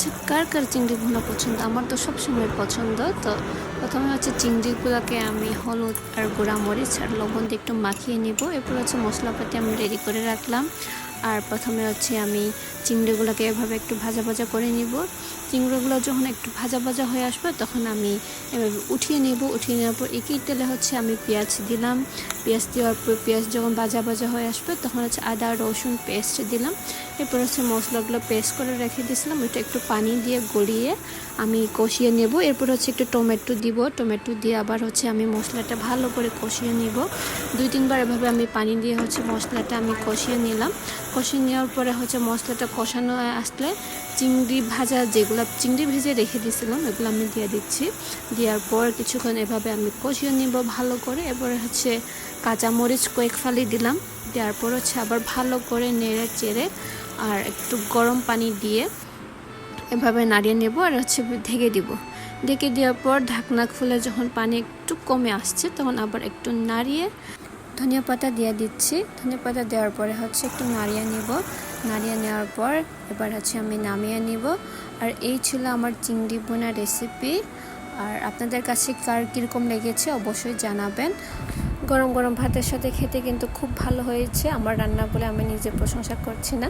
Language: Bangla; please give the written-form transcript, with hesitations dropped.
হচ্ছে কার কার চিংড়ি ভুনা পছন্দ। আমার তো সবসময় পছন্দ। তো প্রথমে হচ্ছে চিংড়িগুলোকে আমি হলুদ আর গুঁড়া মরিচ আর লবণ দিয়ে একটু মাখিয়ে নিব। এরপর হচ্ছে মশলাপাতি আমি রেডি করে রাখলাম। আর প্রথমে হচ্ছে আমি চিংড়িগুলোকে এভাবে একটু ভাজা ভাজা করে নিব। চিংড়িগুলো যখন একটু ভাজা ভাজা হয়ে আসবে তখন আমি এভাবে উঠিয়ে নেব। উঠিয়ে নেওয়ার পর একই তেলে হচ্ছে আমি পেঁয়াজ দিলাম। পেঁয়াজ দেওয়ার পর পেঁয়াজ যখন ভাজা ভাজা হয়ে আসবে তখন হচ্ছে আদা রসুন পেস্ট দিলাম। এরপর হচ্ছে মশলাগুলো পেস্ট করে রেখে দিয়েছিলাম, ওইটা একটু পানি দিয়ে গড়িয়ে আমি কষিয়ে নেব। এরপর হচ্ছে একটু টমেটো দিব। টমেটো দিয়ে আবার হচ্ছে আমি মশলাটা ভালো করে কষিয়ে নিব। 2-3 বার এভাবে আমি পানি দিয়ে হচ্ছে মশলাটা আমি কষিয়ে নিলাম। কষিয়ে নেওয়ার পরে হচ্ছে মশলাটা কষানো আসলে চিংড়ি ভাজা যেগুলো চিংড়ি ভেজে রেখে দিয়েছিলাম এগুলো আমি দিয়ে দিচ্ছি। দেওয়ার পর কিছুক্ষণ এভাবে আমি কষিয়ে নিব ভালো করে। এরপরে হচ্ছে কাঁচামরিচ কয়েক ফালি দিলাম। দেওয়ার পর হচ্ছে আবার ভালো করে নেড়ে চেড়ে আর একটু গরম পানি দিয়ে এভাবে নাড়িয়ে নেব আর হচ্ছে ঢেকে দিব। ঢেকে দেওয়ার পর ঢাকনা খুলে যখন পানি একটু কমে আসছে তখন আবার একটু নাড়িয়ে ধনিয়া পাতা দিয়ে দিচ্ছি। ধনিয়া পাতা দেওয়ার পরে হচ্ছে একটু নাড়িয়ে নেব। নাড়িয়ে নেওয়ার পর এবার হচ্ছে আমি নামিয়ে নিব। আর এই ছিল আমার চিংড়ি ভুনা রেসিপি। আর আপনাদের কাছে কার কীরকম লেগেছে অবশ্যই জানাবেন। গরম গরম ভাতের সাথে খেতে কিন্তু খুব ভালো হয়েছে। আমার রান্না বলে আমি নিজে প্রশংসা করছি না।